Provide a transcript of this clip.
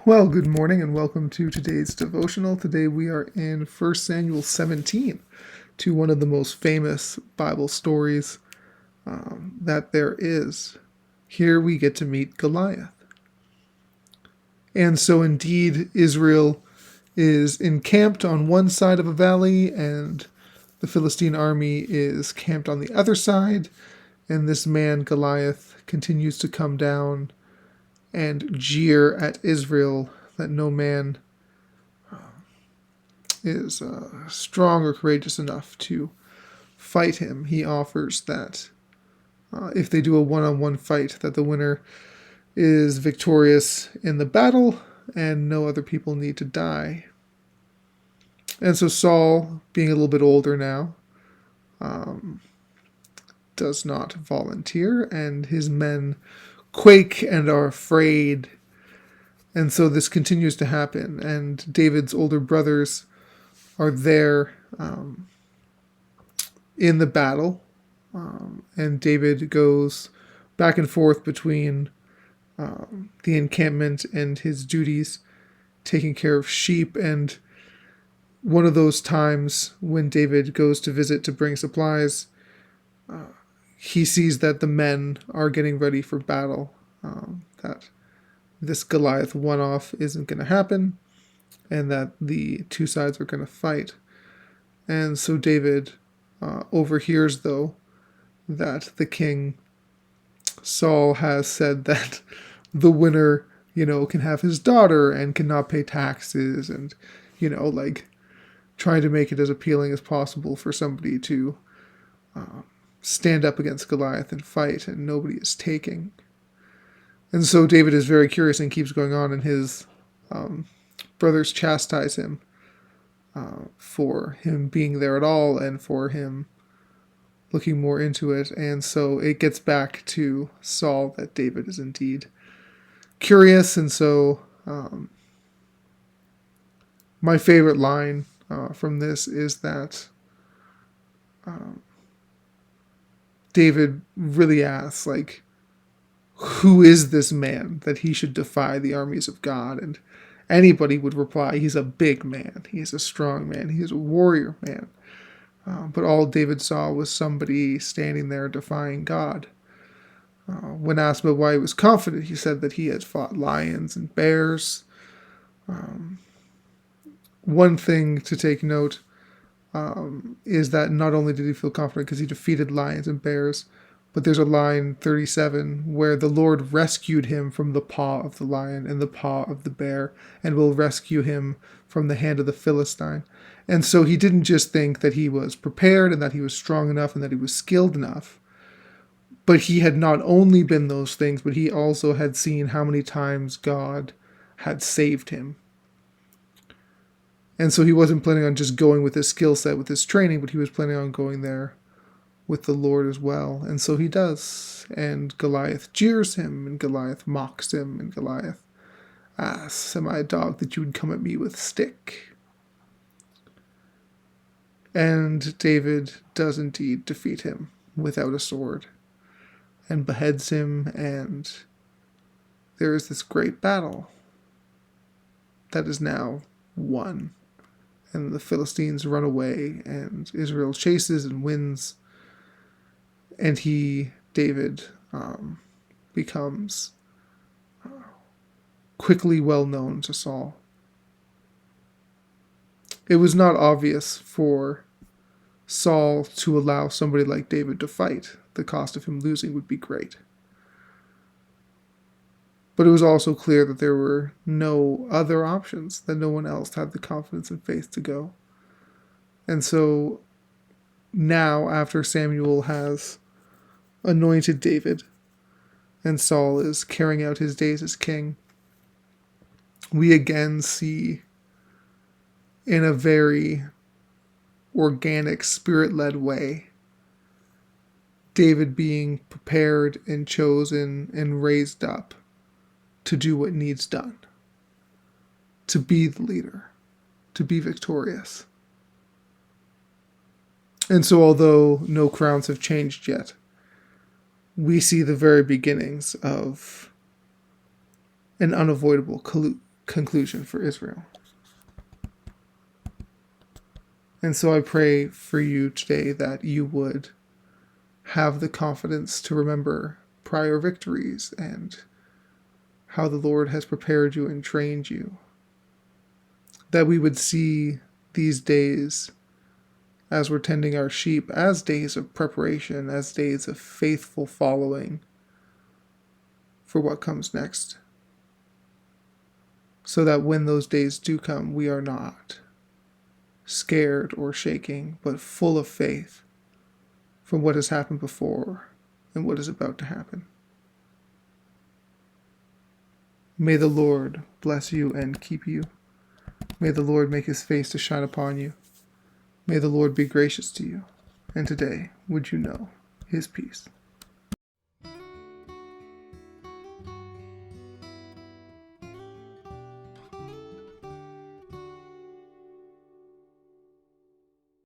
Well, good morning and welcome to today's devotional. Today we are in 1 Samuel 17, to one of the most famous Bible stories that there is. Here we get to meet Goliath. And so indeed, Israel is encamped on one side of a valley, and the Philistine army is camped on the other side. And this man, Goliath, continues to come down and jeer at Israel that no man is strong or courageous enough to fight him. He offers that if they do a one-on-one fight, that the winner is victorious in the battle and no other people need to die. And so Saul, being a little bit older now, does not volunteer, and his men quake and are afraid. And so this continues to happen, and David's older brothers are there in the battle, and David goes back and forth between the encampment and his duties, taking care of sheep. And one of those times when David goes to visit to bring supplies, he sees that the men are getting ready for battle, that this Goliath one-off isn't going to happen, and that the two sides are going to fight. And so David overhears, though, that the king, Saul, has said that the winner, can have his daughter and cannot pay taxes, and, trying to make it as appealing as possible for somebody to stand up against Goliath and fight, and nobody is taking. And so David is very curious and keeps going on, and his brothers chastise him for him being there at all and for him looking more into it. And so it gets back to Saul that David is indeed curious. And so my favorite line from this is that David really asks, who is this man that he should defy the armies of God? And anybody would reply, he's a big man, he's a strong man, he's a warrior man. But all David saw was somebody standing there defying God. When asked about why he was confident, he said that he had fought lions and bears. One thing to take note is that not only did he feel confident because he defeated lions and bears, but there's a line 37 where the Lord rescued him from the paw of the lion and the paw of the bear, and will rescue him from the hand of the Philistine. And so he didn't just think that he was prepared and that he was strong enough and that he was skilled enough, but he had not only been those things, but he also had seen how many times God had saved him. And so he wasn't planning on just going with his skill set, with his training, but he was planning on going there with the Lord as well. And so he does. And Goliath jeers him, and Goliath mocks him, and Goliath asks, am I a dog that you would come at me with a stick? And David does indeed defeat him without a sword and beheads him, and there is this great battle that is now won. And the Philistines run away, and Israel chases and wins. And David, becomes quickly well known to Saul. It was not obvious for Saul to allow somebody like David to fight. The cost of him losing would be great. But it was also clear that there were no other options, that no one else had the confidence and faith to go. And so now, after Samuel has anointed David and Saul is carrying out his days as king, we again see, in a very organic, spirit-led way, David being prepared and chosen and raised up to do what needs done, to be the leader, to be victorious. And so although no crowns have changed yet, we see the very beginnings of an unavoidable conclusion for Israel. And so I pray for you today that you would have the confidence to remember prior victories and how the Lord has prepared you and trained you. That we would see these days as we're tending our sheep as days of preparation, as days of faithful following for what comes next. So that when those days do come, we are not scared or shaking, but full of faith from what has happened before and what is about to happen. May the Lord bless you and keep you. May the Lord make his face to shine upon you. May the Lord be gracious to you. And today, would you know his peace?